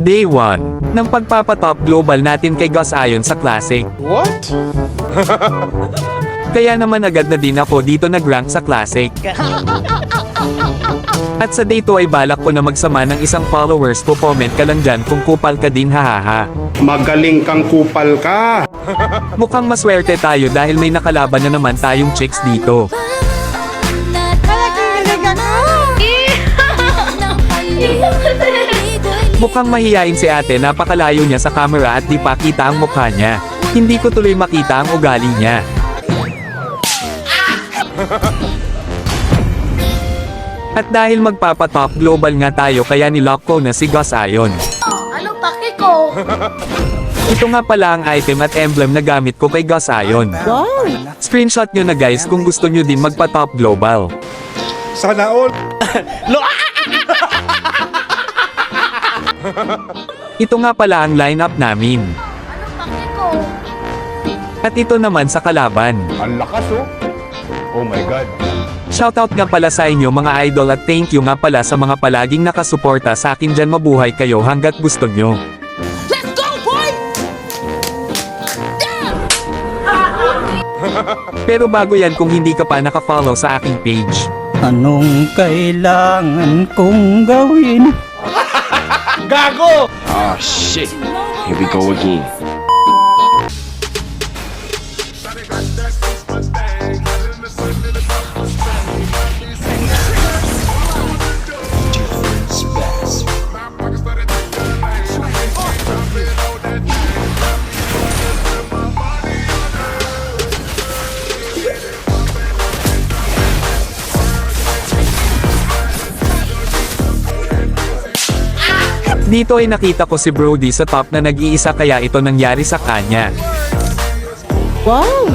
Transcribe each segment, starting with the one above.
Day 1 ng pagpapatop global natin kay Gus ayon sa Classic. What? Kaya naman agad na din ako dito nag-rank sa Classic. At sa day 2 ay balak ko na magsama ng isang followers po, comment ka lang dyan kung kupal ka din, hahaha. Magaling kang kupal ka. Mukhang maswerte tayo dahil may nakalaban na naman tayong chicks dito. Mukhang mahiyain si ate, napakalayo niya sa camera at di pa kita ang mukha niya. Hindi ko tuloy makita ang ugali niya. At dahil magpapatop global nga tayo kaya nilock ko na si Gus ayon. Ano paki ko? Ito nga pala ang item at emblem na gamit ko kay Gus ayon. Wow! Screenshot nyo na guys kung gusto nyo din magpa-top global. Sana all. Ito nga pala ang lineup namin. Ano paki ko? At ito naman sa kalaban. Ang lakas oh. Oh my God. Shoutout nga pala sa inyo mga idol at thank you nga pala sa mga palaging nakasuporta sa akin dyan, mabuhay kayo hanggat gusto nyo. Let's go, boy! Pero bago yan, kung hindi ka pa nakafollow sa aking page, Anong kailangan kong gawin? Gago! Ah, shit. Here we go again. dito ay nakita ko si Brody sa top na nag-iisa kaya ito nangyari sa kanya. Wow!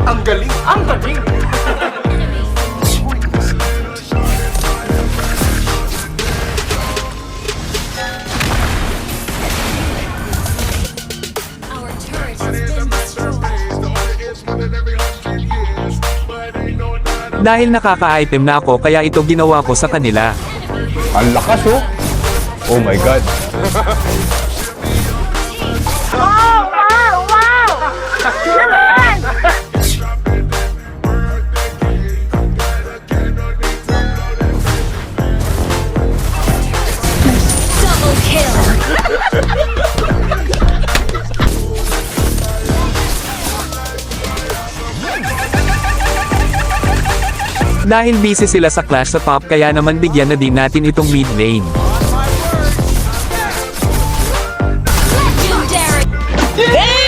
Ang galing! Ang galing! Our turret has been destroyed. Dahil nakaka-item na ako kaya ito ginawa ko sa kanila. Ang lakas oh! Oh my God! Wow! Wow! Wow! Naman! Double kill. Dahil busy sila sa clash sa top kaya naman bigyan na din natin itong mid lane. Legendary.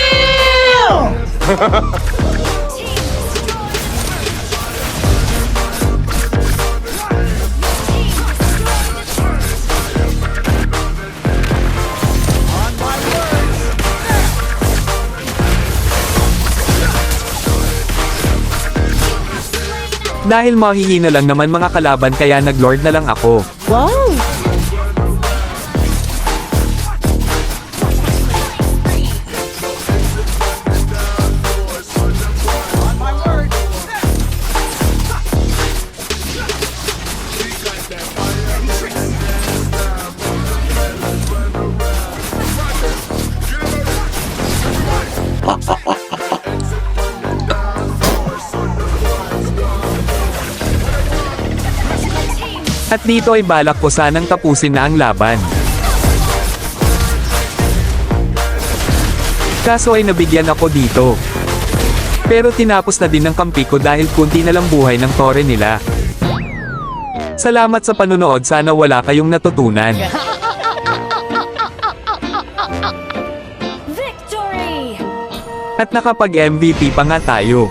Dahil mahihina lang naman mga kalaban kaya nag-lord na lang ako. Wow! At dito ay balak ko sanang tapusin na ang laban. Kaso ay nabigyan ako dito. Pero tinapos na din ng kampi ko dahil kunti na lang buhay ng tore nila. Salamat sa panunood, sana wala kayong natutunan. Victory. At nakapag-MVP pa nga tayo.